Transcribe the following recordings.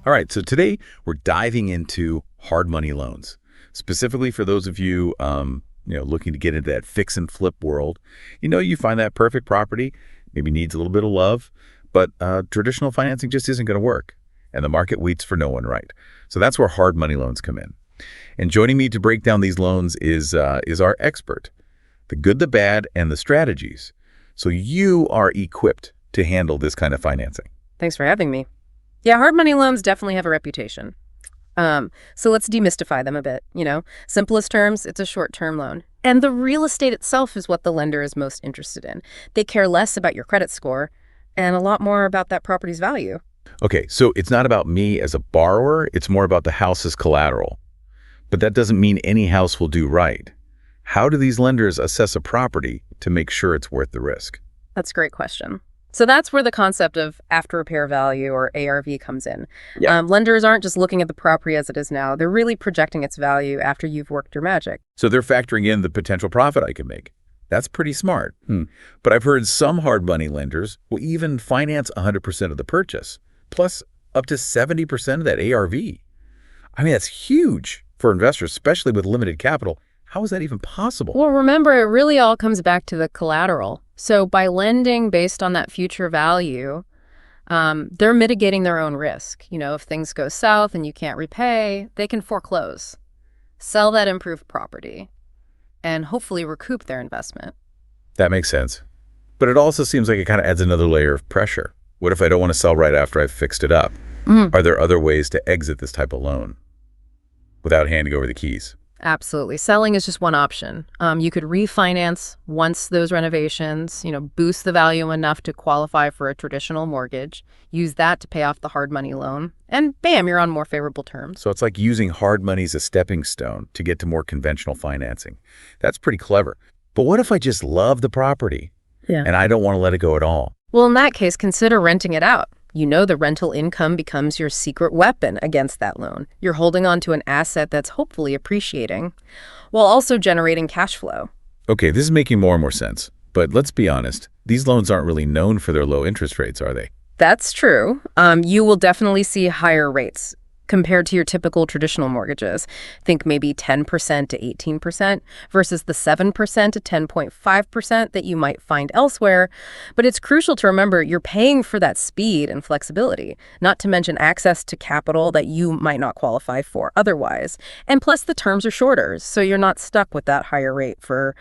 All right, so today we're diving into hard money loans, specifically for those of you, looking to get into that fix and flip world. You find that perfect property, maybe needs a little bit of love, but traditional financing just isn't going to work, and the market waits for no one, right? So that's where hard money loans come in. And joining me to break down these loans is our expert, the good, the bad, and the strategies. So you are equipped to handle this kind of financing. Thanks for having me. Yeah, hard money loans definitely have a reputation. So let's demystify them a bit. Simplest terms, it's a short-term loan. And the real estate itself is what the lender is most interested in. They care less about your credit score and a lot more about that property's value. Okay, so it's not about me as a borrower, it's more about the house as collateral. But that doesn't mean any house will do right. How do these lenders assess a property to make sure it's worth the risk? That's a great question. So that's where the concept of after repair value, or ARV, comes in. Yeah. Lenders aren't just looking at the property as it is now. They're really projecting its value after you've worked your magic. So they're factoring in the potential profit I can make. That's pretty smart. But I've heard some hard money lenders will even finance 100% of the purchase, plus up to 70% of that ARV. I mean, that's huge for investors, especially with limited capital. How is that even possible? Well, remember, it really all comes back to the collateral. So by lending based on that future value, they're mitigating their own risk. If things go south and you can't repay, they can foreclose, sell that improved property, and hopefully recoup their investment. That makes sense. But it also seems like it kind of adds another layer of pressure. What if I don't want to sell right after I've fixed it up? Are there other ways to exit this type of loan without handing over the keys? Absolutely. Selling is just one option. You could refinance once those renovations, boost the value enough to qualify for a traditional mortgage, use that to pay off the hard money loan, and bam, you're on more favorable terms. So it's like using hard money as a stepping stone to get to more conventional financing. That's pretty clever. But what if I just love the property and I don't want to let it go at all? Well, in that case, consider renting it out. The rental income becomes your secret weapon against that loan. You're holding on to an asset that's hopefully appreciating while also generating cash flow. Okay, this is making more and more sense. But let's be honest, these loans aren't really known for their low interest rates, are they? That's true. You will definitely see higher rates compared to your typical traditional mortgages. Think maybe 10% to 18% versus the 7% to 10.5% that you might find elsewhere. But it's crucial to remember you're paying for that speed and flexibility, not to mention access to capital that you might not qualify for otherwise. And plus the terms are shorter, so you're not stuck with that higher rate for,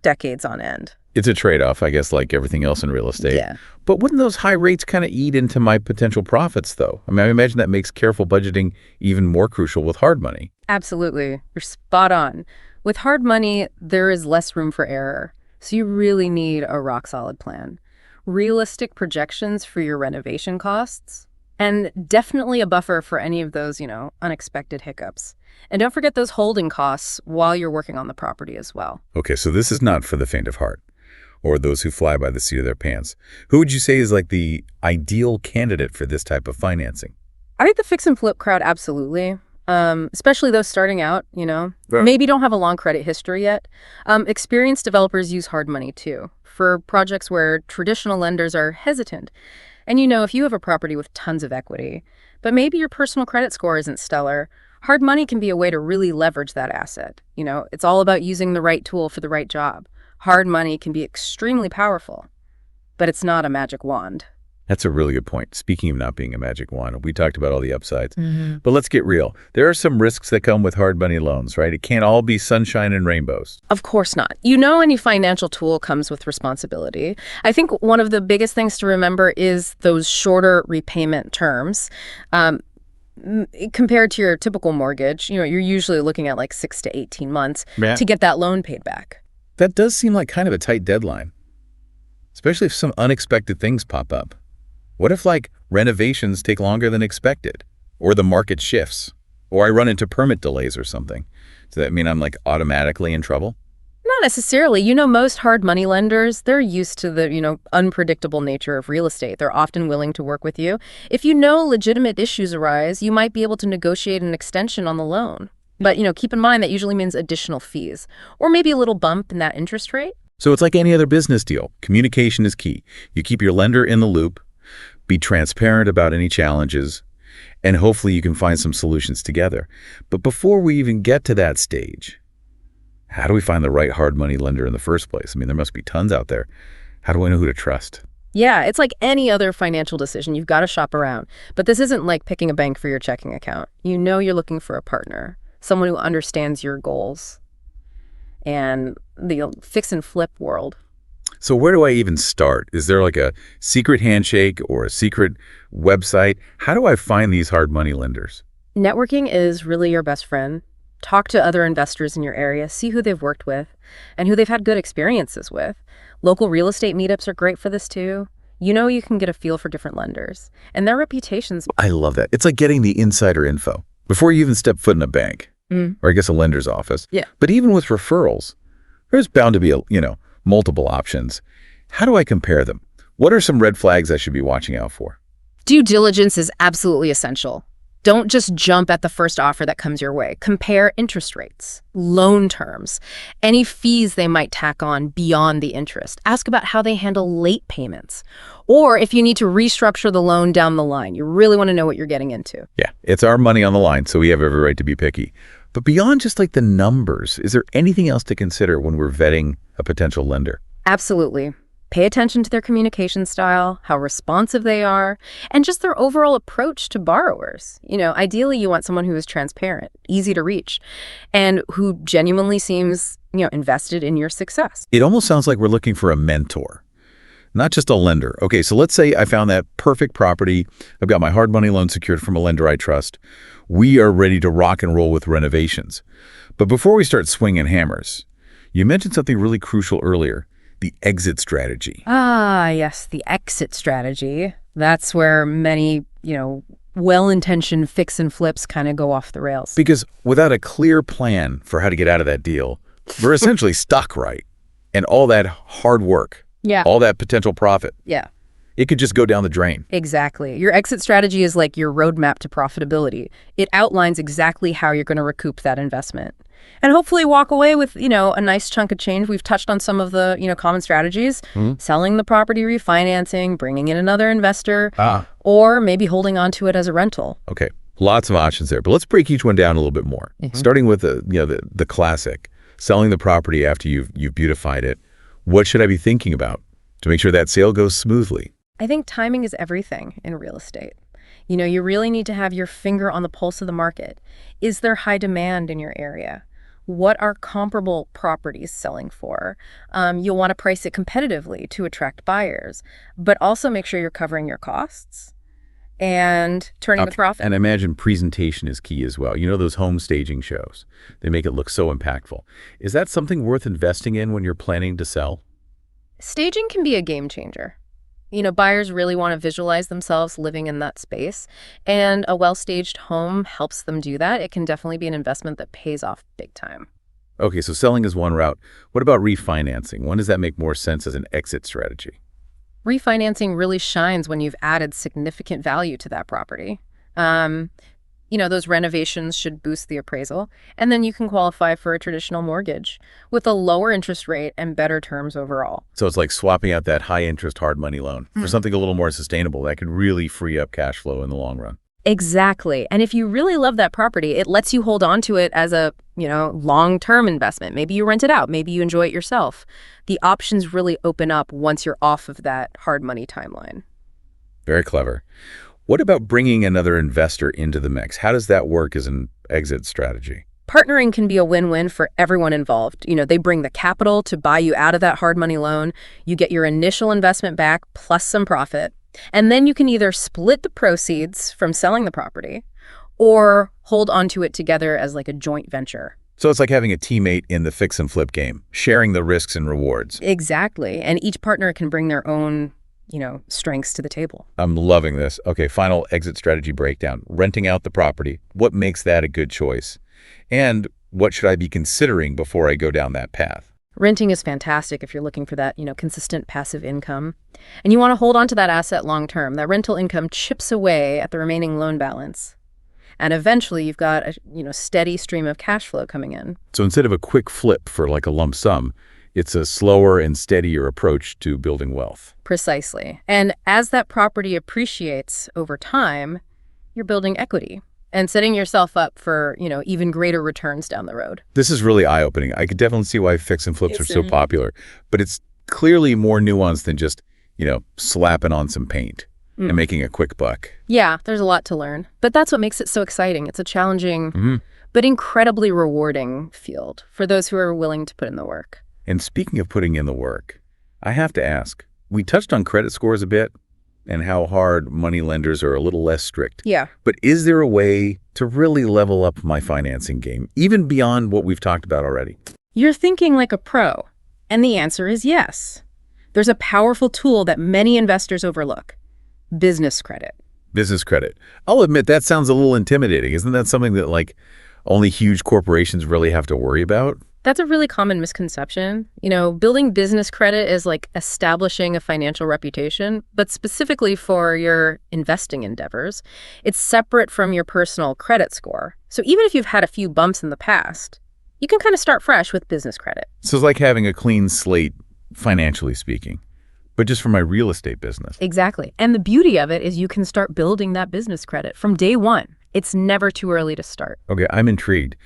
decades on end. It's a trade-off, I guess, like everything else in real estate. Yeah. But wouldn't those high rates kind of eat into my potential profits, though? I imagine that makes careful budgeting even more crucial with hard money. Absolutely. You're spot on. With hard money, there is less room for error. So you really need a rock-solid plan. Realistic projections for your renovation costs, and definitely a buffer for any of those, unexpected hiccups. And don't forget those holding costs while you're working on the property as well. Okay, so this is not for the faint of heart, or those who fly by the seat of their pants. Who would you say is like the ideal candidate for this type of financing? I think the fix and flip crowd, absolutely. Especially those starting out, Right. maybe don't have a long credit history yet. Experienced developers use hard money too, for projects where traditional lenders are hesitant. And if you have a property with tons of equity, but maybe your personal credit score isn't stellar, hard money can be a way to really leverage that asset. It's all about using the right tool for the right job. Hard money can be extremely powerful, but it's not a magic wand. That's a really good point. Speaking of not being a magic wand, we talked about all the upsides. But let's get real. There are some risks that come with hard money loans, right? It can't all be sunshine and rainbows. Of course not. Any financial tool comes with responsibility. I think one of the biggest things to remember is those shorter repayment terms. Compared to your typical mortgage, you're usually looking at like 6 to 18 months to get that loan paid back. That does seem like kind of a tight deadline, especially if some unexpected things pop up. What if, renovations take longer than expected, or the market shifts, or I run into permit delays or something? Does that mean I'm, automatically in trouble? Not necessarily. Most hard money lenders, they're used to the, unpredictable nature of real estate. They're often willing to work with you. If legitimate issues arise, you might be able to negotiate an extension on the loan. But, keep in mind that usually means additional fees, or maybe a little bump in that interest rate. So it's like any other business deal. Communication is key. You keep your lender in the loop, be transparent about any challenges, And hopefully you can find some solutions together. But before we even get to that stage, how do we find the right hard money lender in the first place? I mean, there must be tons out there. How do I know who to trust? Yeah, it's like any other financial decision. You've got to shop around. But this isn't like picking a bank for your checking account. You know you're looking for a partner, someone who understands your goals and the fix and flip world. So where do I even start? Is there like a secret handshake or a secret website? How do I find these hard money lenders? Networking is really your best friend. Talk to other investors in your area, see who they've worked with and who they've had good experiences with. Local real estate meetups are great for this too. You know you can get a feel for different lenders, and their reputations. I love that. It's like getting the insider info before you even step foot in a bank, or I guess a lender's office. Yeah. But even with referrals, there's bound to be, multiple options. How do I compare them? What are some red flags I should be watching out for? Due diligence is absolutely essential. Don't just jump at the first offer that comes your way. Compare interest rates, loan terms, any fees they might tack on beyond the interest. Ask about how they handle late payments, or if you need to restructure the loan down the line. You really want to know what you're getting into. Yeah, it's our money on the line, so we have every right to be picky. But beyond just like the numbers, is there anything else to consider when we're vetting a potential lender? Absolutely. Pay attention to their communication style, how responsive they are, and just their overall approach to borrowers. Ideally, you want someone who is transparent, easy to reach, and who genuinely seems, invested in your success. It almost sounds like we're looking for a mentor, not just a lender. Okay, so let's say I found that perfect property. I've got my hard money loan secured from a lender I trust. We are ready to rock and roll with renovations. But before we start swinging hammers, you mentioned something really crucial earlier. The exit strategy. Ah, yes, the exit strategy. That's where many, well-intentioned fix and flips kind of go off the rails. Because without a clear plan for how to get out of that deal, we're essentially stuck, right? And all that hard work, all that potential profit, it could just go down the drain. Exactly. Your exit strategy is like your roadmap to profitability. It outlines exactly how you're going to recoup that investment. And hopefully walk away with, a nice chunk of change. We've touched on some of the, common strategies. Selling the property, refinancing, bringing in another investor, or maybe holding on to it as a rental. Okay, lots of options there. But let's break each one down a little bit more. Starting with the classic, selling the property after you've beautified it. What should I be thinking about to make sure that sale goes smoothly? I think timing is everything in real estate. You really need to have your finger on the pulse of the market. Is there high demand in your area? What are comparable properties selling for? You'll want to price it competitively to attract buyers, but also make sure you're covering your costs and turning with profit. And I imagine presentation is key as well. Those home staging shows, they make it look so impactful. Is that something worth investing in when you're planning to sell? Staging can be a game changer. Buyers really want to visualize themselves living in that space, and a well-staged home helps them do that. It can definitely be an investment that pays off big time. Okay, so selling is one route. What about refinancing? When does that make more sense as an exit strategy? Refinancing really shines when you've added significant value to that property. Those renovations should boost the appraisal, and then you can qualify for a traditional mortgage with a lower interest rate and better terms overall. So it's like swapping out that high-interest hard money loan for something a little more sustainable that can really free up cash flow in the long run. Exactly. And if you really love that property, it lets you hold on to it as a, long-term investment. Maybe you rent it out. Maybe you enjoy it yourself. The options really open up once you're off of that hard money timeline. Very clever. What about bringing another investor into the mix? How does that work as an exit strategy? Partnering can be a win-win for everyone involved. They bring the capital to buy you out of that hard money loan. You get your initial investment back plus some profit. And then you can either split the proceeds from selling the property or hold onto it together as like a joint venture. So it's like having a teammate in the fix and flip game, sharing the risks and rewards. Exactly. And each partner can bring their own strengths to the table. I'm loving this. Okay, final exit strategy breakdown. Renting out the property. What makes that a good choice? And what should I be considering before I go down that path? Renting is fantastic if you're looking for that, consistent passive income. And you want to hold on to that asset long term. That rental income chips away at the remaining loan balance. And eventually you've got a steady stream of cash flow coming in. So instead of a quick flip for like a lump sum, it's a slower and steadier approach to building wealth. Precisely. And as that property appreciates over time, You're building equity and setting yourself up for, even greater returns down the road. This is really eye-opening. I could definitely see why fix and flips are so Mhm. popular, but it's clearly more nuanced than just, slapping on some paint and making a quick buck. Yeah, there's a lot to learn. But that's what makes it so exciting. It's a challenging, hmm but incredibly rewarding field for those who are willing to put in the work. And speaking of putting in the work, I have to ask, we touched on credit scores a bit and how hard money lenders are a little less strict. Yeah. But is there a way to really level up my financing game, even beyond what we've talked about already? You're thinking like a pro, and the answer is yes. There's a powerful tool that many investors overlook: business credit. Business credit. I'll admit that sounds a little intimidating. Isn't that something that only huge corporations really have to worry about? That's a really common misconception. Building business credit is like establishing a financial reputation, but specifically for your investing endeavors. It's separate from your personal credit score. So even if you've had a few bumps in the past, you can kind of start fresh with business credit. So it's like having a clean slate, financially speaking, but just for my real estate business. Exactly. And the beauty of it is you can start building that business credit from day one. It's never too early to start. Okay, I'm intrigued.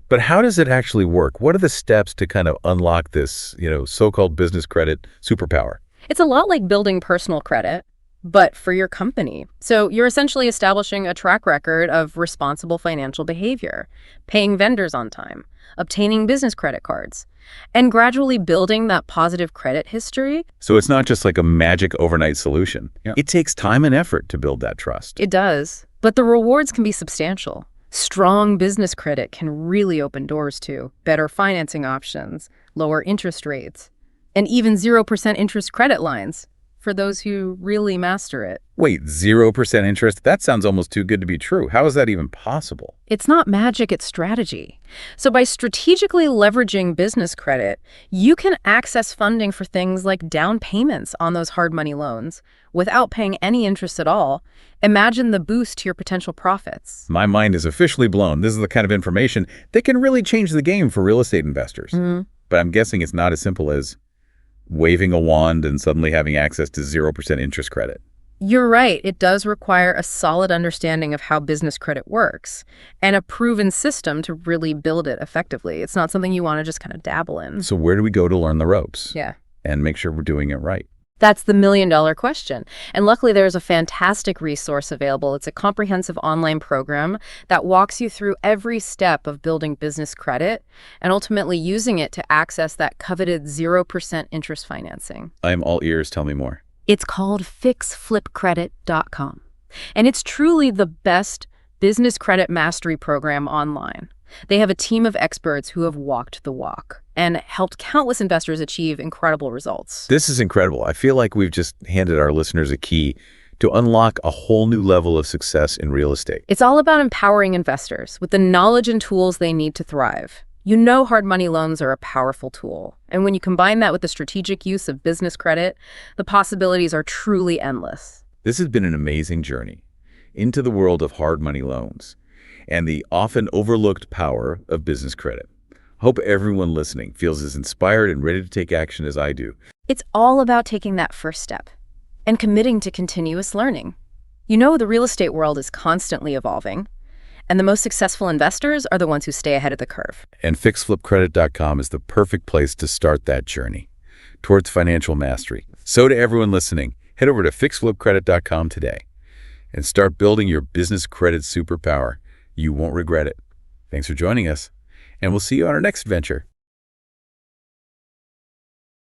But how does it actually work? What are the steps to kind of unlock this, so-called business credit superpower? It's a lot like building personal credit, but for your company. So you're essentially establishing a track record of responsible financial behavior, paying vendors on time, obtaining business credit cards, and gradually building that positive credit history. So it's not just like a magic overnight solution. Yeah. It takes time and effort to build that trust. It does, but the rewards can be substantial. Strong business credit can really open doors to better financing options, lower interest rates, and even 0% interest credit lines for those who really master it. Wait, 0% interest? That sounds almost too good to be true. How is that even possible? It's not magic, it's strategy. So by strategically leveraging business credit, you can access funding for things like down payments on those hard money loans without paying any interest at all. Imagine the boost to your potential profits. My mind is officially blown. This is the kind of information that can really change the game for real estate investors. But I'm guessing it's not as simple as waving a wand and suddenly having access to 0% interest credit. You're right. It does require a solid understanding of how business credit works and a proven system to really build it effectively. It's not something you want to just kind of dabble in. So where do we go to learn the ropes Yeah. and make sure we're doing it right? That's the million-dollar question. And luckily, there's a fantastic resource available. It's a comprehensive online program that walks you through every step of building business credit and ultimately using it to access that coveted 0% interest financing. I'm all ears. Tell me more. It's called fixflipcredit.com. And it's truly the best business credit mastery program online. They have a team of experts who have walked the walk and helped countless investors achieve incredible results. This is incredible. I feel like we've just handed our listeners a key to unlock a whole new level of success in real estate. It's all about empowering investors with the knowledge and tools they need to thrive. Hard money loans are a powerful tool. And when you combine that with the strategic use of business credit, the possibilities are truly endless. This has been an amazing journey into the world of hard money loans and the often overlooked power of business credit. Hope everyone listening feels as inspired and ready to take action as I do. It's all about taking that first step and committing to continuous learning. The real estate world is constantly evolving, and the most successful investors are the ones who stay ahead of the curve. And fixflipcredit.com is the perfect place to start that journey towards financial mastery. So to everyone listening, head over to fixflipcredit.com today and start building your business credit superpower. You won't regret it. Thanks for joining us, and we'll see you on our next adventure.